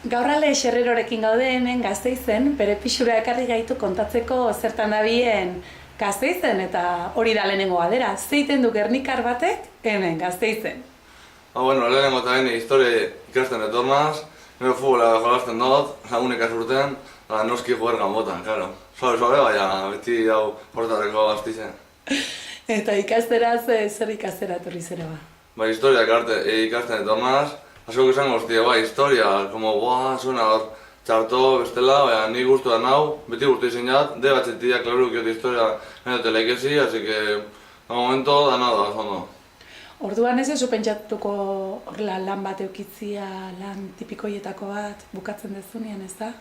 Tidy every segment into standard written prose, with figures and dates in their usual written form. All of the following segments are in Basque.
Gaur Alex Herrerorekin gaude hemen Gasteizen, bere pixura ekarri gaitu kontatzeko zertan dabien Gasteizen eta hori da lehenengo galdera. Zeiten du gernikar batek hemen Gasteizen? Bueno, lehenengo eta bine historia ikasten etornaz, nire futbola jolazten dut, lagunek azurten, noski juergan botan, claro. Suave, baina beti hau portareko Gasteizen. Eta ikasteraz zer ikastera etorri zera ba? Ba, historia ikasten etornaz, askok izango hostia, ba, historia, como, suena hor, txarto, bestela, baina ni guztu da nau, beti guztu izin jat, de batxetia, klaru ikiot historia nire teleikesi, así que, de momento, da nada, ondo. Orduan ez ezu pentsatuko horrela lan bat eukitzia, lan tipikoietako bat bukatzen dezunien, ez da?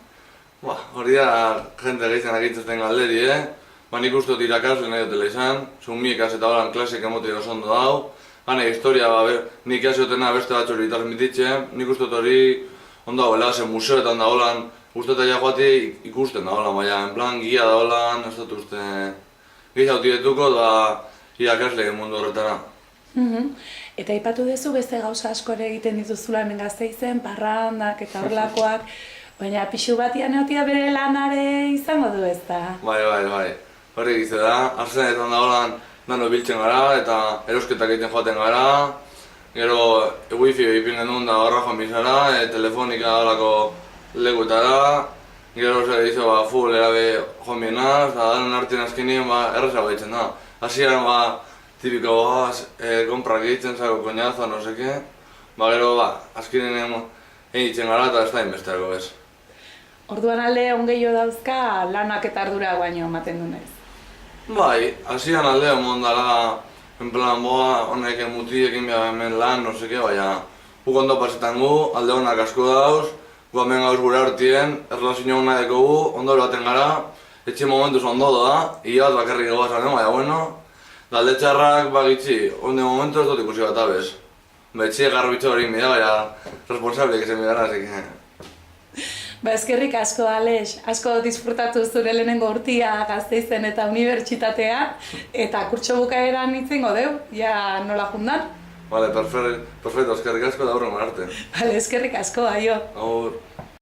Ba, hori da, jente gehizen agitzezten galderi, Ba, nik uste dut irakasle nahi dutela izan, zumikaz eta holan klasik emoti oso ondo dau. Gane, historia, nik jasiotena beste batxori transmititzen, nik uste dut hori ondo dagoela, zen museoetan da holan, uste eta joati ikusten da holan, baina, en plan, gila da holan, ez dut uste gehizauti detuko, irakasle mundu horretara. Eta aipatu duzu beste gauza asko ere egiten dituzula hemen Gasteizen, parrandak eta horrelakoak, baina pixu batian egotia bere lanare izango du ez da? Bai. Hori egize da, arzenetan da holan dano biltzen gara eta erosketak egiten joaten gara. Gero wifi ipin genuen da horra joan bizara, telefonika horako lekuetara. Gero zer egize full erabe joan bienaz, eta danen artien azkenien erreza baitzen da. Hasieran tipiko komprak egiten zako koñazo, no seke. Gero azkenien egitzen gara eta ez da inbesteako ez. Orduan alde ongeio dauzka lanak eta ardura baino ematen dunez. Bai, hasieran alde omon dala, en plan, honek mutiekin behar hemen lan, no seke, baina guk ondo pasetan gu, alde honak asko dauz, gu hemen gauz gure hartien, erlazio hona dekogu, ondo baten gara, etxe momentuz ondo da, iaz bakarrik goa zaren, baina bueno, da alde txarrak bagitzi, onde momentu ez dut ikusi bat abez. Betxe garbitxo hori mida, baina responsable egizen bidara, así que... Eskerrik asko, Alex. Asko disfrutatu zure lehenengo urtia Gasteizen eta unibertsitatean, eta kurtso bukaeran itzengo deu, ja nola jundan. Vale, perfecto, eskerrik asko da horren arte. Eskerrik asko, aio. Agur.